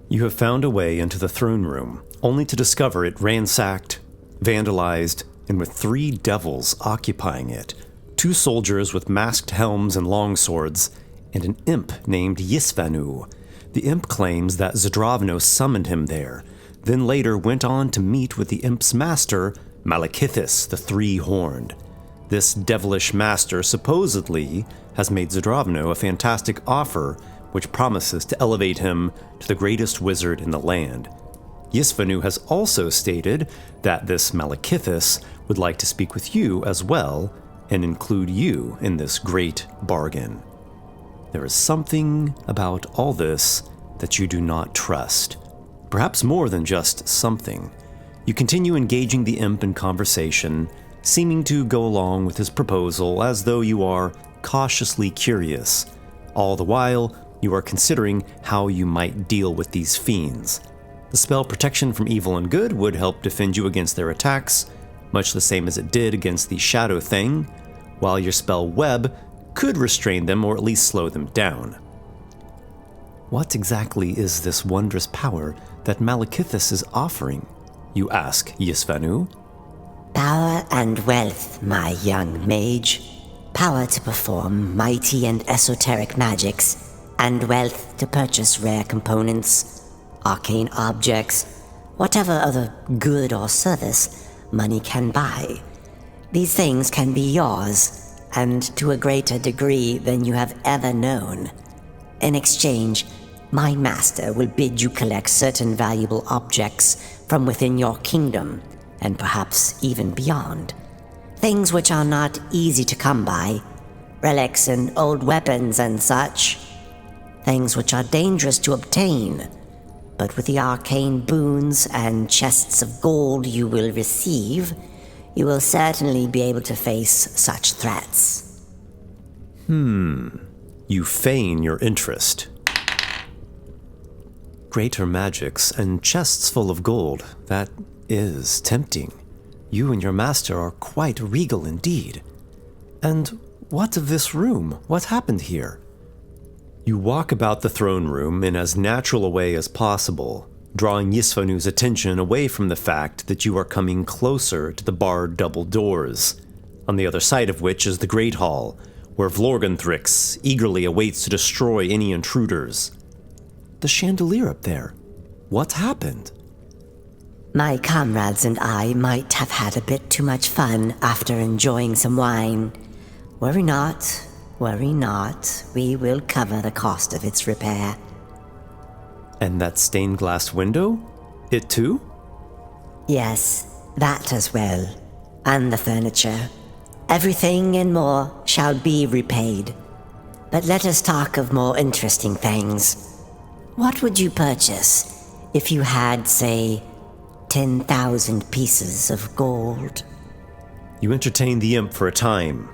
You have found a way into the throne room, only to discover it ransacked, vandalized, and with 3 devils occupying it, 2 soldiers with masked helms and longswords, and an imp named Yisvanu. The imp claims that Zdravno summoned him there, then later went on to meet with the imp's master, Malekithis the Three-Horned. This devilish master supposedly has made Zdravno a fantastic offer which promises to elevate him to the greatest wizard in the land. Yisvanu has also stated that this Malekithis would like to speak with you as well and include you in this great bargain. There is something about all this that you do not trust. Perhaps more than just something. You continue engaging the imp in conversation, seeming to go along with his proposal as though you are cautiously curious. All the while, you are considering how you might deal with these fiends. The spell Protection from Evil and Good would help defend you against their attacks, much the same as it did against the Shadow Thing, while your spell Web could restrain them or at least slow them down. What exactly is this wondrous power that Malekithis is offering? You ask Yisvanu. Power and wealth, my young mage. Power to perform mighty and esoteric magics, and wealth to purchase rare components, arcane objects, whatever other good or service money can buy. These things can be yours, and to a greater degree than you have ever known. In exchange, my master will bid you collect certain valuable objects from within your kingdom, and perhaps even beyond. Things which are not easy to come by, relics and old weapons and such. Things which are dangerous to obtain, but with the arcane boons and chests of gold you will receive, you will certainly be able to face such threats. You feign your interest. Greater magics and chests full of gold, that is tempting. You and your master are quite regal indeed. And what of this room? What happened here? You walk about the throne room in as natural a way as possible, drawing Yisvanu's attention away from the fact that you are coming closer to the barred double doors, on the other side of which is the Great Hall, where Vlorgonthrix eagerly awaits to destroy any intruders. The chandelier up there. What happened? My comrades and I might have had a bit too much fun after enjoying some wine. Worry not, we will cover the cost of its repair. And that stained glass window? It too? Yes, that as well. And the furniture. Everything and more shall be repaid. But let us talk of more interesting things. What would you purchase if you had, say, 10,000 pieces of gold? You entertain the imp for a time,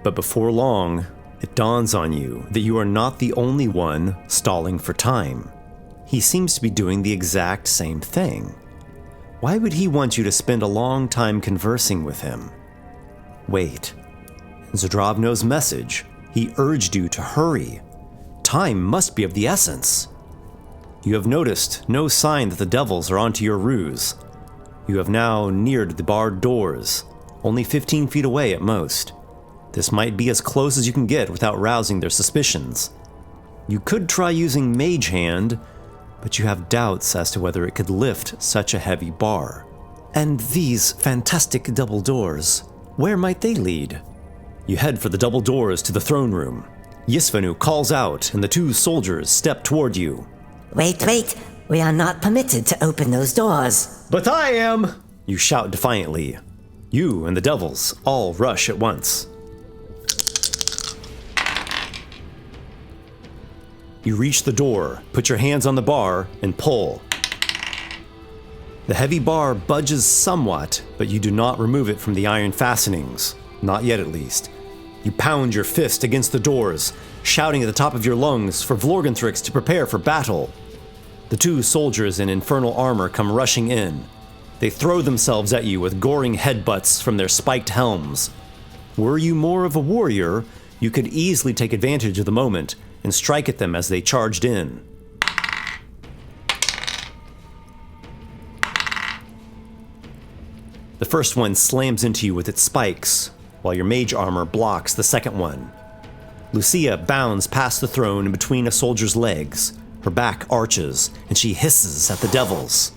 but before long, it dawns on you that you are not the only one stalling for time. He seems to be doing the exact same thing. Why would he want you to spend a long time conversing with him? Wait. In Zdravno's message, he urged you to hurry. Time must be of the essence. You have noticed no sign that the devils are onto your ruse. You have now neared the barred doors, only 15 feet away at most. This might be as close as you can get without rousing their suspicions. You could try using Mage Hand, but you have doubts as to whether it could lift such a heavy bar. And these fantastic double doors, where might they lead? You head for the double doors to the throne room. Yisvanu calls out, and the 2 soldiers step toward you. Wait, we are not permitted to open those doors. But I am! You shout defiantly. You and the devils all rush at once. You reach the door, put your hands on the bar, and pull. The heavy bar budges somewhat, but you do not remove it from the iron fastenings. Not yet, at least. You pound your fist against the doors, shouting at the top of your lungs for Vlorgonthrix to prepare for battle. The 2 soldiers in infernal armor come rushing in. They throw themselves at you with goring headbutts from their spiked helms. Were you more of a warrior, you could easily take advantage of the moment and strike at them as they charged in. The first one slams into you with its spikes, while your mage armor blocks the second one. Lucia bounds past the throne and between a soldier's legs. Her back arches, and she hisses at the devils.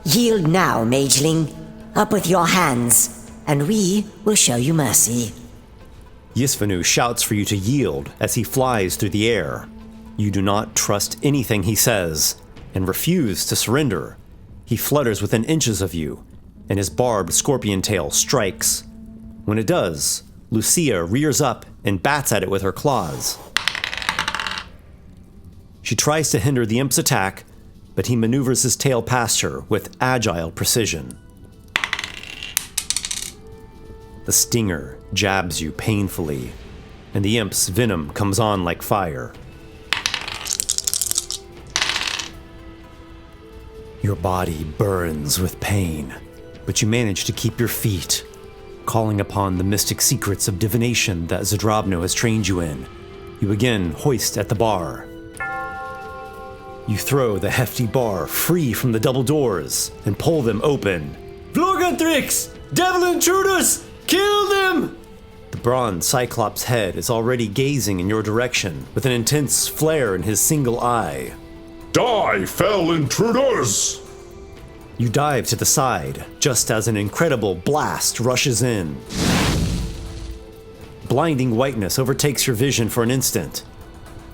Yield now, mageling. Up with your hands, and we will show you mercy. Yisvanu shouts for you to yield as he flies through the air. You do not trust anything he says, and refuse to surrender. He flutters within inches of you, and his barbed scorpion tail strikes. When it does, Lucia rears up and bats at it with her claws. She tries to hinder the imp's attack, but he maneuvers his tail past her with agile precision. The stinger jabs you painfully, and the imp's venom comes on like fire. Your body burns with pain, but you manage to keep your feet, calling upon the mystic secrets of divination that Zdravno has trained you in. You again hoist at the bar. You throw the hefty bar free from the double doors and pull them open. Vlorgonthrix! Devil intruders! Kill them! The bronze Cyclops' head is already gazing in your direction with an intense flare in his single eye. Die, fell intruders! You dive to the side, just as an incredible blast rushes in. Blinding whiteness overtakes your vision for an instant.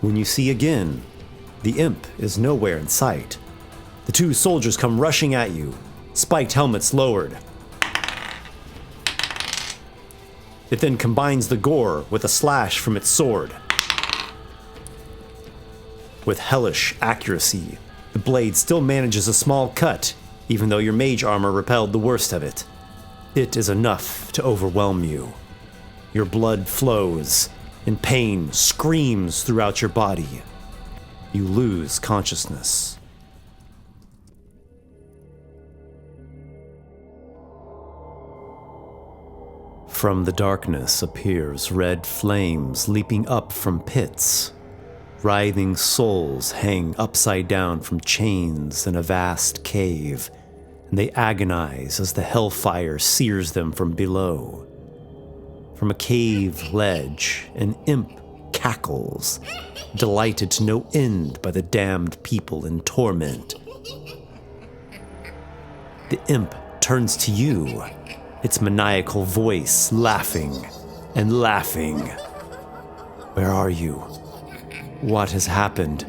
When you see again, the imp is nowhere in sight. The two soldiers come rushing at you, spiked helmets lowered. It then combines the gore with a slash from its sword. With hellish accuracy, the blade still manages a small cut, even though your mage armor repelled the worst of it. It is enough to overwhelm you. Your blood flows, and pain screams throughout your body. You lose consciousness. From the darkness appears red flames leaping up from pits. Writhing souls hang upside down from chains in a vast cave, and they agonize as the hellfire sears them from below. From a cave ledge, an imp cackles, delighted to no end by the damned people in torment. The imp turns to you, its maniacal voice laughing and laughing. Where are you? What has happened?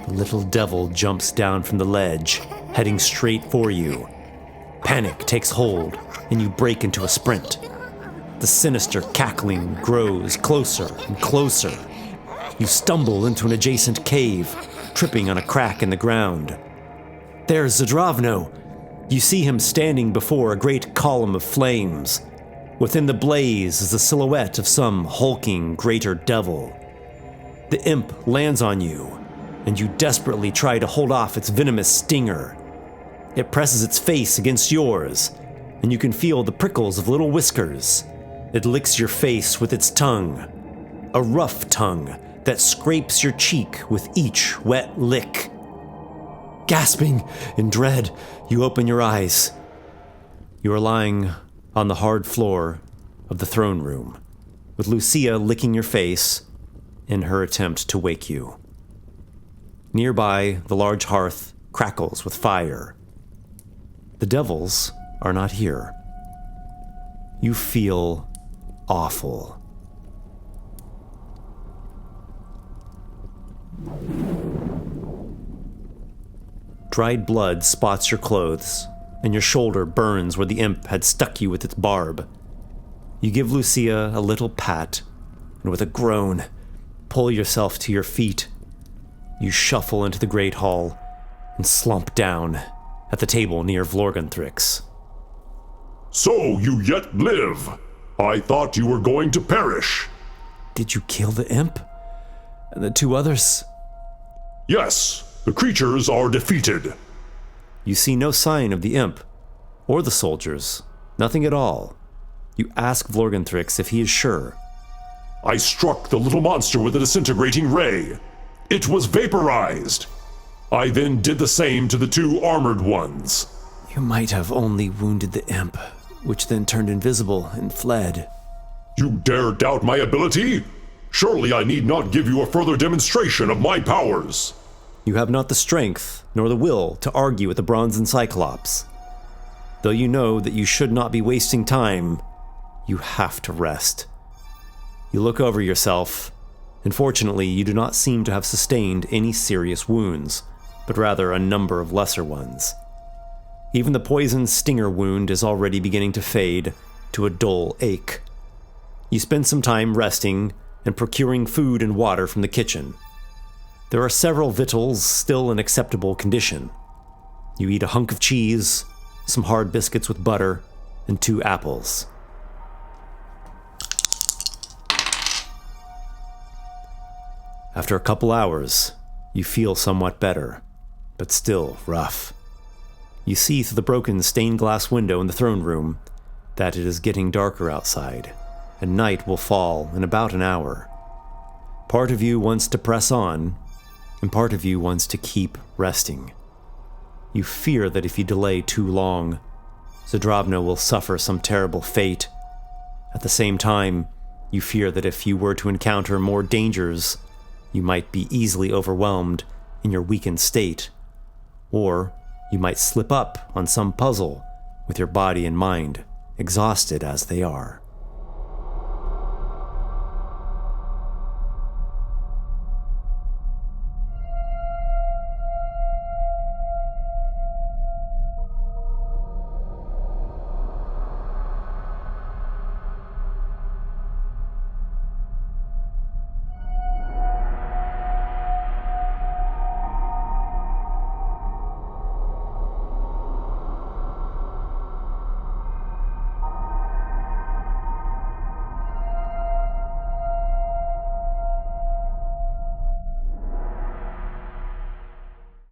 The little devil jumps down from the ledge, heading straight for you. Panic takes hold, and you break into a sprint. The sinister cackling grows closer and closer. You stumble into an adjacent cave, tripping on a crack in the ground. There's Zdravno. You see him standing before a great column of flames. Within the blaze is the silhouette of some hulking greater devil. The imp lands on you, and you desperately try to hold off its venomous stinger. It presses its face against yours, and you can feel the prickles of little whiskers. It licks your face with its tongue, a rough tongue that scrapes your cheek with each wet lick. Gasping in dread, you open your eyes. You are lying on the hard floor of the throne room, with Lucia licking your face in her attempt to wake you. Nearby, the large hearth crackles with fire. The devils are not here. You feel awful. Dried blood spots your clothes, and your shoulder burns where the imp had stuck you with its barb. You give Lucia a little pat, and with a groan, pull yourself to your feet. You shuffle into the great hall and slump down at the table near Vlorgonthrix. So you yet live. I thought you were going to perish. Did you kill the imp? And the two others? Yes, the creatures are defeated. You see no sign of the imp, or the soldiers. Nothing at all. You ask Vlorgonthrix if he is sure. I struck the little monster with a disintegrating ray. It was vaporized. I then did the same to the two armored ones. You might have only wounded the imp, which then turned invisible and fled. You dare doubt my ability? Surely I need not give you a further demonstration of my powers. You have not the strength nor the will to argue with the Bronzen Cyclops. Though you know that you should not be wasting time, you have to rest. You look over yourself, and fortunately you do not seem to have sustained any serious wounds, but rather a number of lesser ones. Even the poison stinger wound is already beginning to fade to a dull ache. You spend some time resting and procuring food and water from the kitchen. There are several victuals still in acceptable condition. You eat a hunk of cheese, some hard biscuits with butter, and 2 apples. After a couple hours, you feel somewhat better, but still rough. You see through the broken stained glass window in the throne room that it is getting darker outside, and night will fall in about an hour. Part of you wants to press on, and part of you wants to keep resting. You fear that if you delay too long, Zdravno will suffer some terrible fate. At the same time, you fear that if you were to encounter more dangers, you might be easily overwhelmed in your weakened state, or you might slip up on some puzzle with your body and mind exhausted as they are.